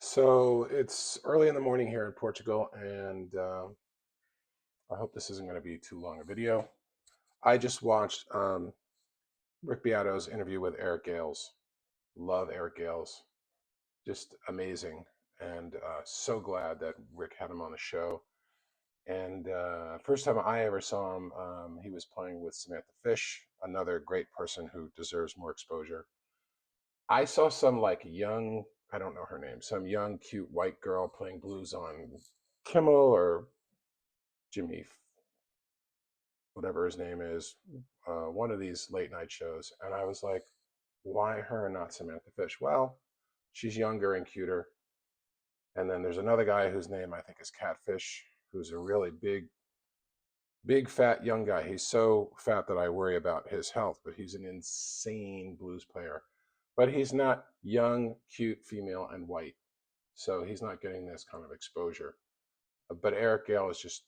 So it's early in the morning here in Portugal, and I hope this isn't going to be too long a video. I just watched Rick Beato's interview with Eric Gales. Love Eric Gales, just amazing, and so glad that Rick had him on the show. And first time I ever saw him, he was playing with Samantha Fish, another great person who deserves more exposure. I saw some like young, I don't know her name, some young, cute white girl playing blues on Kimmel or Jimmy, whatever his name is, one of these late night shows. And I was like, why her and not Samantha Fish? Well, she's younger and cuter. And then there's another guy whose name I think is Catfish, who's a really big, fat young guy. He's so fat that I worry about his health, but he's an insane blues player. But he's not young, cute, female, and white. So he's not getting this kind of exposure. But Eric Gale is just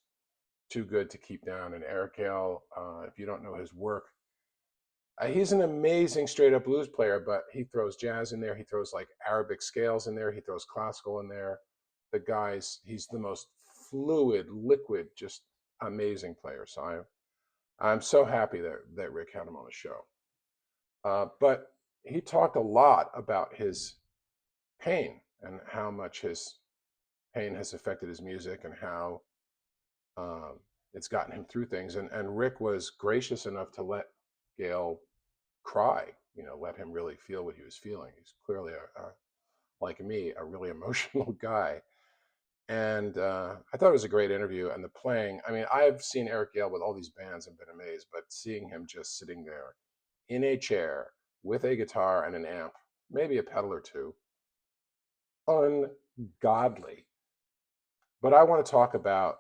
too good to keep down. And Eric Gale, if you don't know his work, he's an amazing straight up blues player, but he throws jazz in there. He throws like Arabic scales in there. He throws classical in there. He's the most fluid, liquid, just amazing player. So I'm so happy that Rick had him on the show. But he talked a lot about his pain and how much his pain has affected his music and how um, it's gotten him through things. And Rick was gracious enough to let Gail cry, let him really feel what he was feeling. He's clearly, like me, a really emotional guy. And I thought it was a great interview. And the playing, I mean, I've seen Eric Gale with all these bands and been amazed, but seeing him just sitting there in a chair with a guitar and an amp, maybe a pedal or two, ungodly. But I want to talk about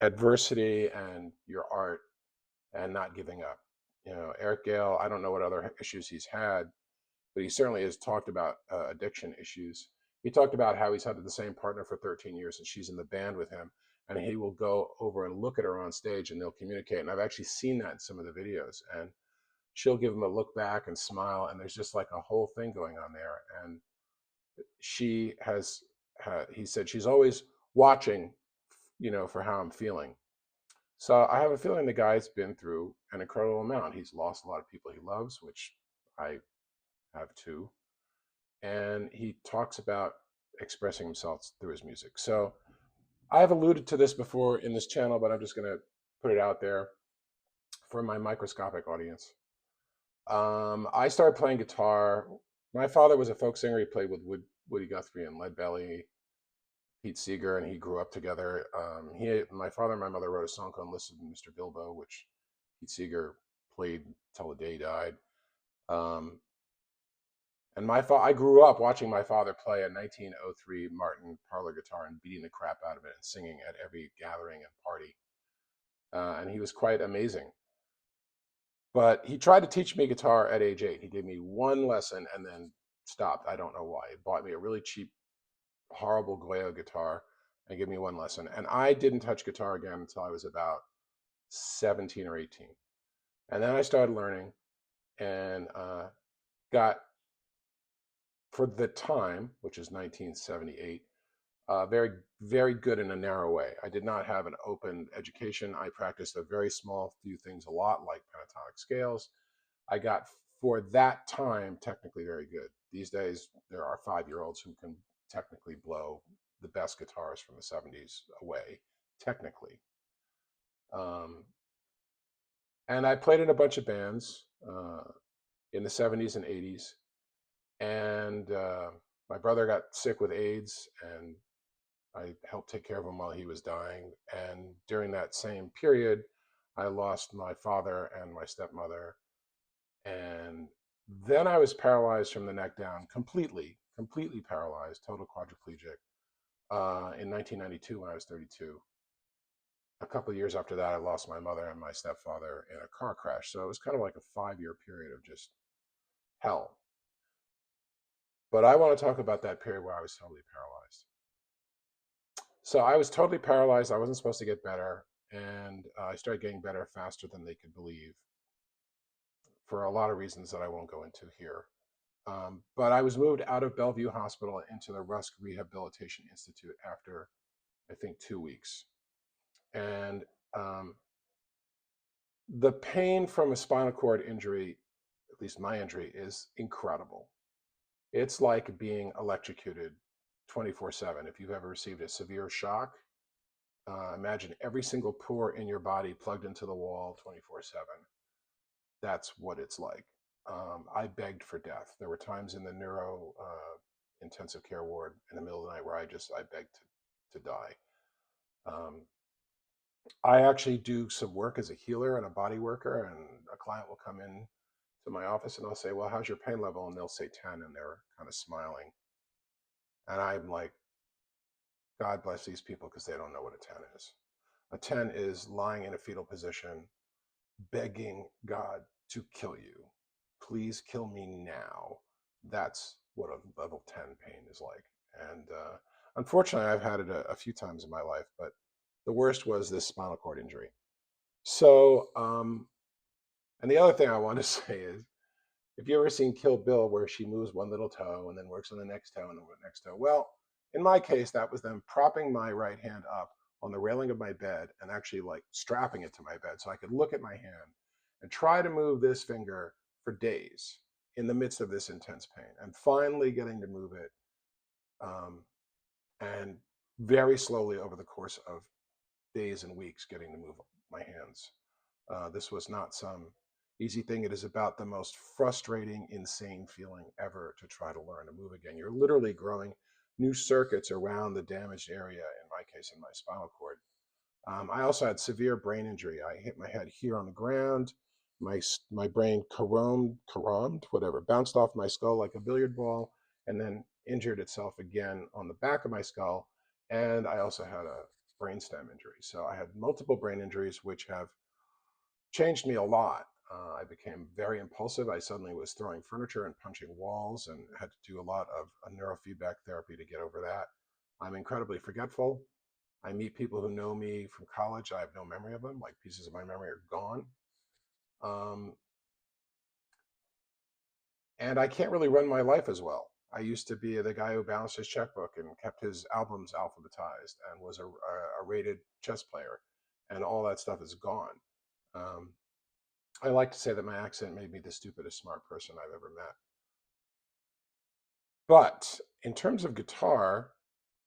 adversity and your art and not giving up. Eric Gale, I don't know what other issues he's had, but he certainly has talked about addiction issues. He talked about how he's had the same partner for 13 years and she's in the band with him, and he will go over and look at her on stage and they'll communicate. And I've actually seen that in some of the videos. And she'll give him a look back and smile, and there's just like a whole thing going on there. And she has, he said, she's always watching, for how I'm feeling. So I have a feeling the guy's been through an incredible amount. He's lost a lot of people he loves, which I have too. And he talks about expressing himself through his music. So I've alluded to this before in this channel, but I'm just going to put it out there for my microscopic audience. I started playing guitar. My father was a folk singer. He played with Woody Guthrie and Leadbelly, Pete Seeger, and he grew up together. My father and my mother wrote a song called "Listen to Mr. Bilbo," which Pete Seeger played till the day he died. Um, and I grew up watching my father play a 1903 Martin parlor guitar and beating the crap out of it and singing at every gathering and party. And he was quite amazing. But he tried to teach me guitar at age 8. He gave me one lesson and then stopped. I don't know why. He bought me a really cheap, horrible Goya guitar and gave me one lesson. And I didn't touch guitar again until I was about 17 or 18. And then I started learning and got, for the time, which is 1978, very, very good in a narrow way. I did not have an open education. I practiced a very small few things a lot, like pentatonic scales. I got, for that time, technically very good. These days, there are 5-year-olds who can technically blow the best guitars from the 70s away, technically. Um, and I played in a bunch of bands in the 70s and 80s. And my brother got sick with AIDS, and I helped take care of him while he was dying. And during that same period, I lost my father and my stepmother. And then I was paralyzed from the neck down, completely paralyzed, total quadriplegic, in 1992 when I was 32. A couple of years after that, I lost my mother and my stepfather in a car crash. So it was kind of like a 5-year period of just hell. But I want to talk about that period where I was totally paralyzed. So I was totally paralyzed. I wasn't supposed to get better. And I started getting better faster than they could believe for a lot of reasons that I won't go into here. But I was moved out of Bellevue Hospital into the Rusk Rehabilitation Institute after, I think, 2 weeks. And um, the pain from a spinal cord injury, at least my injury, is incredible. It's like being electrocuted 24/7. If you've ever received a severe shock, imagine every single pore in your body plugged into the wall 24/7. That's what it's like. I begged for death. There were times in the neuro intensive care ward in the middle of the night where I begged to die. Um, I actually do some work as a healer and a body worker, and a client will come in to my office and I'll say, "Well, how's your pain level?" And they'll say 10, and they're kind of smiling. And I'm like, God bless these people because they don't know what a 10 is. A 10 is lying in a fetal position, begging God to kill you. Please kill me now. That's what a level 10 pain is like. And unfortunately, I've had it a few times in my life, but the worst was this spinal cord injury. So, and the other thing I want to say is, if you ever seen Kill Bill where she moves one little toe and then works on the next toe and the next toe, well, in my case, that was them propping my right hand up on the railing of my bed and actually like strapping it to my bed so I could look at my hand and try to move this finger for days in the midst of this intense pain, and finally getting to move it, um, and very slowly over the course of days and weeks getting to move my hands. This was not some easy thing. It is about the most frustrating, insane feeling ever to try to learn to move again. You're literally growing new circuits around the damaged area, in my case, in my spinal cord. I also had severe brain injury. I hit my head here on the ground. My brain caromed, whatever, bounced off my skull like a billiard ball, and then injured itself again on the back of my skull. And I also had a brainstem injury. So I had multiple brain injuries, which have changed me a lot. I became very impulsive. I suddenly was throwing furniture and punching walls and had to do a lot of neurofeedback therapy to get over that. I'm incredibly forgetful. I meet people who know me from college. I have no memory of them. Like pieces of my memory are gone. Um, and I can't really run my life as well. I used to be the guy who balanced his checkbook and kept his albums alphabetized and was a rated chess player. And all that stuff is gone. Um, I like to say that my accent made me the stupidest smart person I've ever met. But in terms of guitar,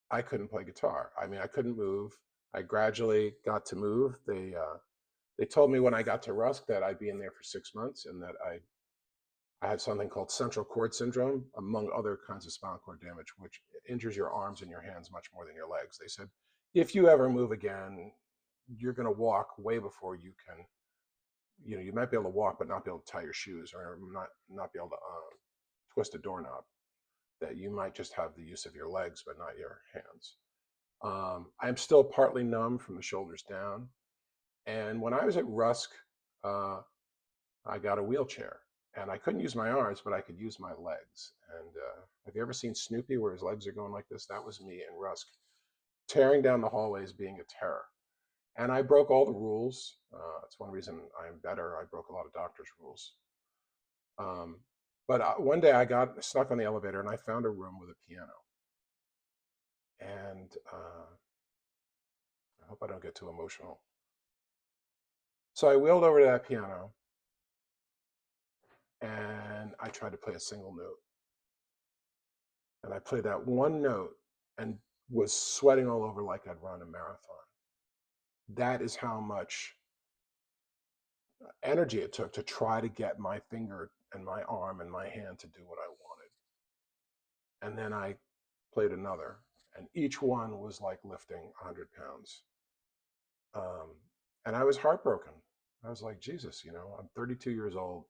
I couldn't play guitar. I mean, I couldn't move. I gradually got to move. They told me when I got to Rusk that I'd be in there for 6 months and that I had something called central cord syndrome, among other kinds of spinal cord damage, which injures your arms and your hands much more than your legs. They said, if you ever move again, you're going to walk way before you can. You know, you might be able to walk, but not be able to tie your shoes, or not be able to twist a doorknob. That you might just have the use of your legs, but not your hands. I'm still partly numb from the shoulders down. And when I was at Rusk, uh, I got a wheelchair, and I couldn't use my arms, but I could use my legs. And have you ever seen Snoopy where his legs are going like this? That was me in Rusk, tearing down the hallways, being a terror. And I broke all the rules. That's one reason I'm better. I broke a lot of doctor's rules. Um, but one day I got stuck on the elevator and I found a room with a piano. And I hope I don't get too emotional. So I wheeled over to that piano and I tried to play a single note. And I played that one note and was sweating all over like I'd run a marathon. That is how much energy it took to try to get my finger and my arm and my hand to do what I wanted. And then I played another, and each one was like lifting 100 pounds. Um, and I was heartbroken. I was like, Jesus, I'm 32 years old.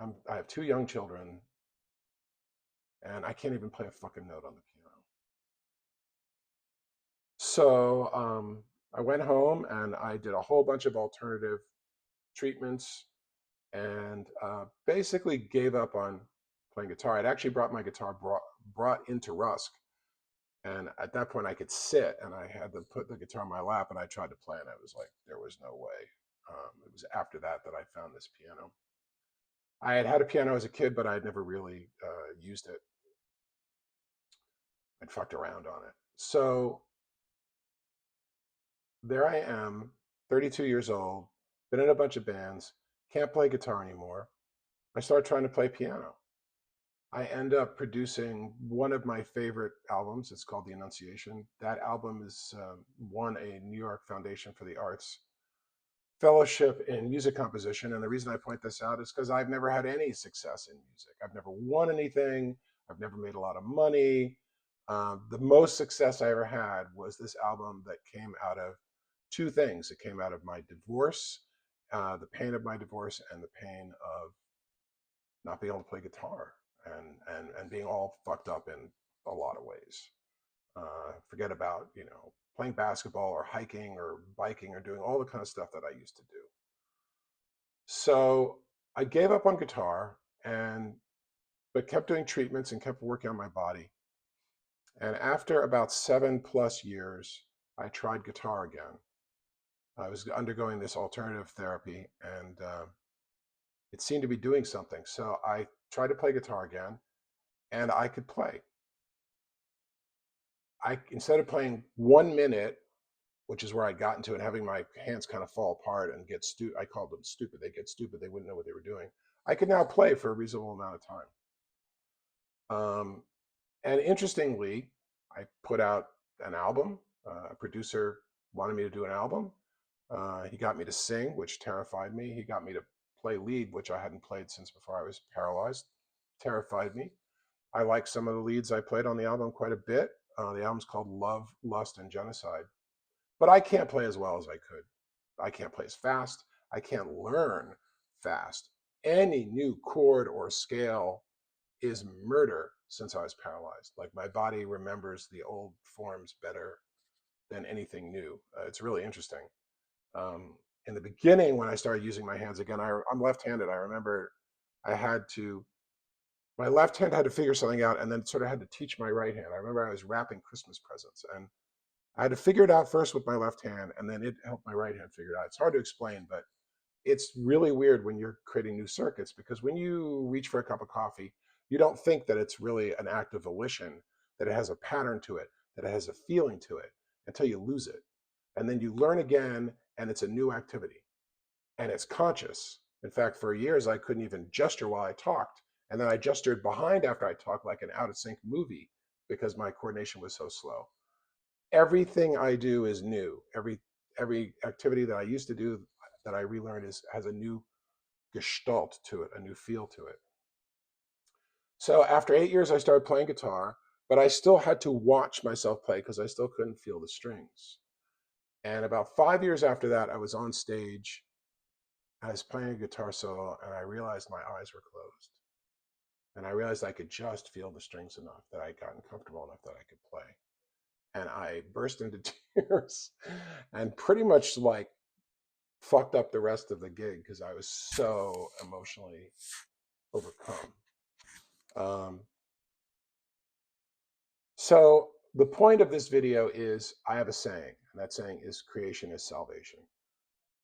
I have two young children, and I can't even play a fucking note on the piano. So I went home and I did a whole bunch of alternative treatments and basically gave up on playing guitar. I'd actually brought my guitar brought into Rusk. And at that point, I could sit and I had to put the guitar in my lap and I tried to play and I was like, there was no way. It was after that that I found this piano. I had had a piano as a kid, but I had never really used it. I'd fucked around on it. So there I am, 32 years old, been in a bunch of bands, can't play guitar anymore. I start trying to play piano. I end up producing one of my favorite albums. It's called The Annunciation. That album is won a New York Foundation for the Arts fellowship in music composition. And the reason I point this out is because I've never had any success in music. I've never won anything. I've never made a lot of money. The most success I ever had was this album that came out of two things. It came out of my divorce, the pain of my divorce, and the pain of not being able to play guitar and being all fucked up in a lot of ways. Forget about, playing basketball or hiking or biking or doing all the kind of stuff that I used to do. So I gave up on guitar and but kept doing treatments and kept working on my body. And after about 7+ years, I tried guitar again. I was undergoing this alternative therapy, and it seemed to be doing something. So I tried to play guitar again, and I could play. I instead of playing 1 minute, which is where I got into, and having my hands kind of fall apart and get stupid. I called them stupid. They get stupid. They wouldn't know what they were doing. I could now play for a reasonable amount of time. And interestingly, I put out an album. A producer wanted me to do an album. He got me to sing, which terrified me. He got me to play lead, which I hadn't played since before I was paralyzed. Terrified me. I like some of the leads I played on the album quite a bit. The album's called Love, Lust, and Genocide. But I can't play as well as I could. I can't play as fast. I can't learn fast. Any new chord or scale is murder since I was paralyzed. Like my body remembers the old forms better than anything new. It's really interesting. In the beginning, when I started using my hands again, I'm left-handed. I remember I had to, my left hand had to figure something out and then sort of had to teach my right hand. I remember I was wrapping Christmas presents and I had to figure it out first with my left hand and then it helped my right hand figure it out. It's hard to explain, but it's really weird when you're creating new circuits because when you reach for a cup of coffee, you don't think that it's really an act of volition, that it has a pattern to it, that it has a feeling to it until you lose it. And then you learn again and it's a new activity and it's conscious. In fact, for years, I couldn't even gesture while I talked. And then I gestured behind after I talked like an out of sync movie because my coordination was so slow. Everything I do is new. Every activity that I used to do that I relearned has a new gestalt to it, a new feel to it. So after 8 years, I started playing guitar, but I still had to watch myself play because I still couldn't feel the strings. And about 5 years after that, I was on stage. I was playing a guitar solo, and I realized my eyes were closed. And I realized I could just feel the strings enough that I'd gotten comfortable enough that I could play. And I burst into tears and pretty much like fucked up the rest of the gig because I was so emotionally overcome. Um, so the point of this video is I have a saying, and that saying is creation is salvation.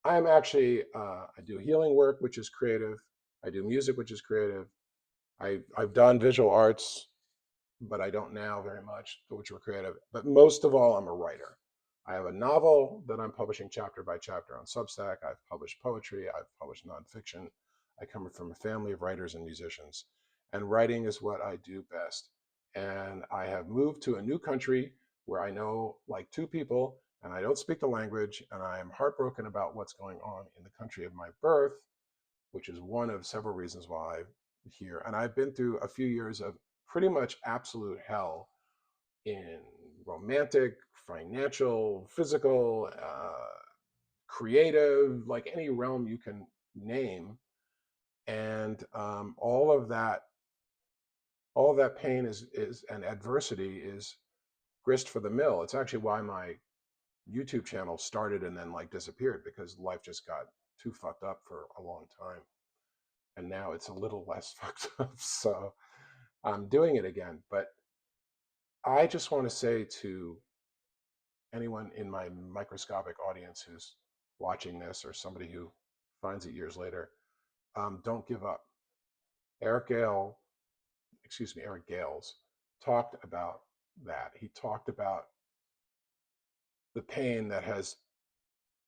I'm actually, I do healing work, which is creative. I do music, which is creative. I've done visual arts, but I don't now very much, which were creative. But most of all, I'm a writer. I have a novel that I'm publishing chapter by chapter on Substack. I've published poetry. I've published nonfiction. I come from a family of writers and musicians, and writing is what I do best. And I have moved to a new country where I know like two people, and I don't speak the language, and I am heartbroken about what's going on in the country of my birth, which is one of several reasons why I'm here. And I've been through a few years of pretty much absolute hell in romantic, financial, physical, creative, like any realm you can name. And all of that pain is and adversity is grist for the mill. It's actually why my YouTube channel started and then like disappeared because life just got too fucked up for a long time. And now it's a little less fucked up. So I'm doing it again. But I just want to say to anyone in my microscopic audience who's watching this or somebody who finds it years later, don't give up. Eric Gale, excuse me, Eric Gales talked about that. He talked about the pain that has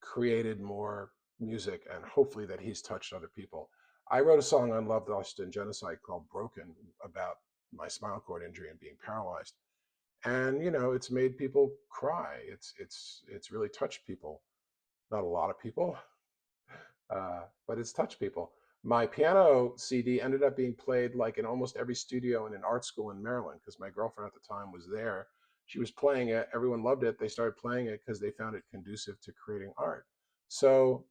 created more music and hopefully that he's touched other people. I wrote a song on love, lust, and genocide called Broken about my spinal cord injury and being paralyzed. And it's made people cry. It's really touched people. Not a lot of people, but it's touched people. My piano CD ended up being played like in almost every studio in an art school in Maryland because my girlfriend at the time was there. She was playing it. Everyone loved it. They started playing it because they found it conducive to creating art. So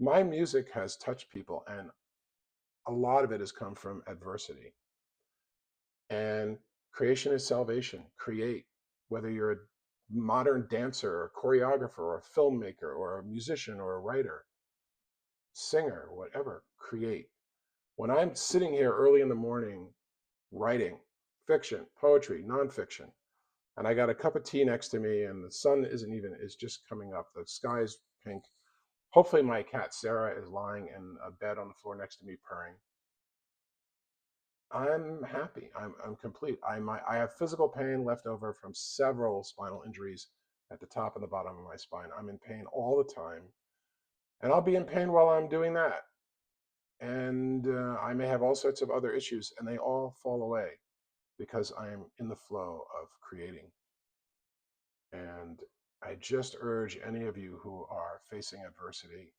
my music has touched people, and a lot of it has come from adversity. And creation is salvation. Create, whether you're a modern dancer or choreographer or a filmmaker or a musician or a writer, singer, whatever, create. When I'm sitting here early in the morning writing fiction, poetry, nonfiction, and I got a cup of tea next to me and the sun is just coming up, the sky's pink. Hopefully my cat Sarah is lying in a bed on the floor next to me purring. I'm happy. I'm complete. I have physical pain left over from several spinal injuries at the top and the bottom of my spine. I'm in pain all the time, and I'll be in pain while I'm doing that. And I may have all sorts of other issues, and they all fall away because I'm in the flow of creating. And I just urge any of you who are facing adversity,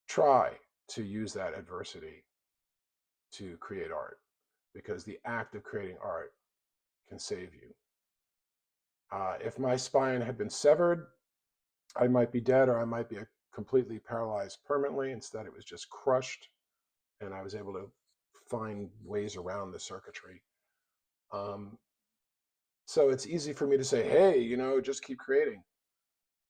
try to use that adversity to create art, because the act of creating art can save you. If my spine had been severed, I might be dead or I might be completely paralyzed permanently. Instead, it was just crushed, and I was able to find ways around the circuitry. Um, so it's easy for me to say, hey, just keep creating.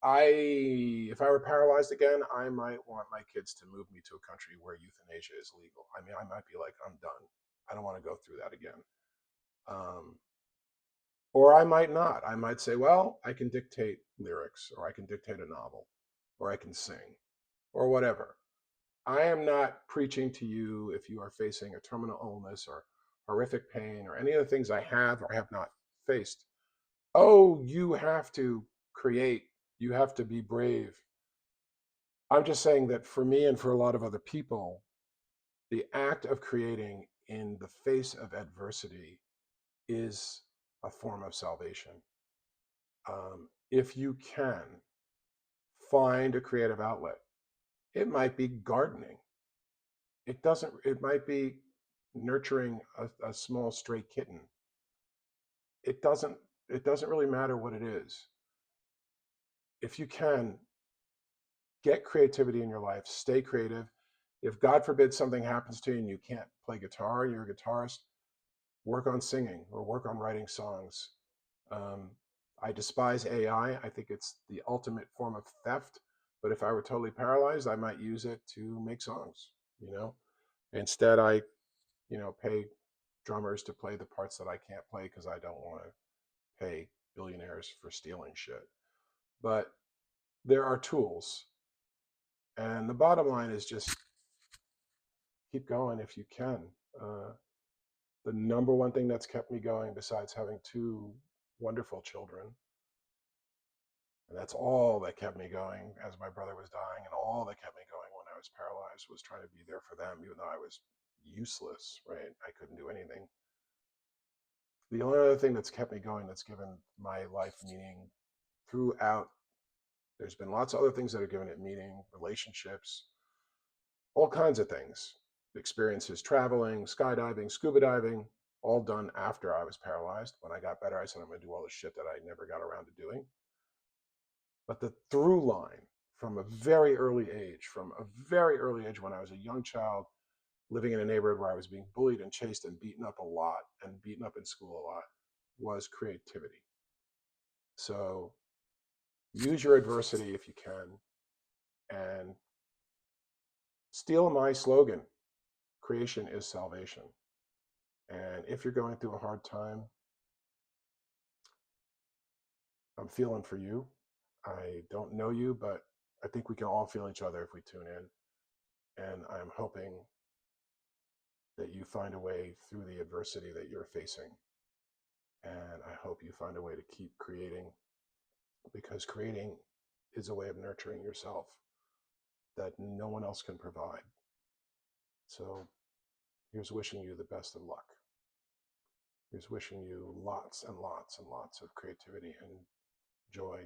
If I were paralyzed again, I might want my kids to move me to a country where euthanasia is legal. I mean, I might be like, I'm done. I don't want to go through that again. Um, or I might not. I might say, well, I can dictate lyrics, or I can dictate a novel, or I can sing, or whatever. I am not preaching to you if you are facing a terminal illness or horrific pain or any of the things I have or have not faced. Oh, you have to create, you have to be brave. I'm just saying that for me and for a lot of other people, the act of creating in the face of adversity is a form of salvation. If you can find a creative outlet, it might be gardening. It might be nurturing a small stray kitten. It doesn't, it doesn't really matter what it is. If you can get creativity in your life, stay creative. If God forbid something happens to you and you can't play guitar, you're a guitarist, work on singing or work on writing songs. Um, I despise AI. I think it's the ultimate form of theft. But if I were totally paralyzed, I might use it to make songs, you know? Instead, I, pay drummers to play the parts that I can't play because I don't want to pay billionaires for stealing shit. But there are tools. And the bottom line is just keep going if you can. Uh, the number one thing that's kept me going, besides having two wonderful children, and that's all that kept me going as my brother was dying, and all that kept me going when I was paralyzed, was trying to be there for them, even though I was useless, right? I couldn't do anything. The only other thing that's kept me going, that's given my life meaning throughout, there's been lots of other things that have given it meaning, relationships, all kinds of things, experiences, traveling, skydiving, scuba diving, all done after I was paralyzed. When I got better, I said, I'm going to do all the shit that I never got around to doing. But the through line from a very early age, when I was a young child, living in a neighborhood where I was being bullied and chased and beaten up a lot and beaten up in school a lot, was creativity. So use your adversity if you can, and steal my slogan: creation is salvation. And if you're going through a hard time, I'm feeling for you. I don't know you, but I think we can all feel each other if we tune in. And I'm hoping that you find a way through the adversity that you're facing. And I hope you find a way to keep creating, because creating is a way of nurturing yourself that no one else can provide. So here's wishing you the best of luck. Here's wishing you lots and lots and lots of creativity and joy.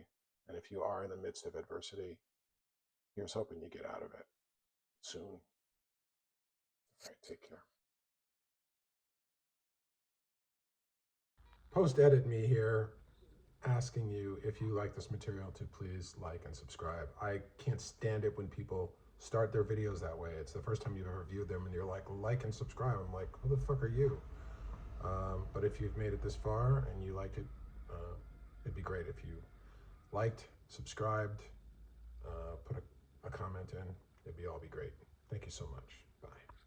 And if you are in the midst of adversity, here's hoping you get out of it soon. All right, take care. Post-edit me here, asking you, if you like this material, to please like and subscribe. I can't stand it when people start their videos that way. It's the first time you've ever viewed them and you're like and subscribe. I'm like, who the fuck are you? But if you've made it this far and you like it, it'd be great if you liked, subscribed, put a comment in. It'd all be great. Thank you so much.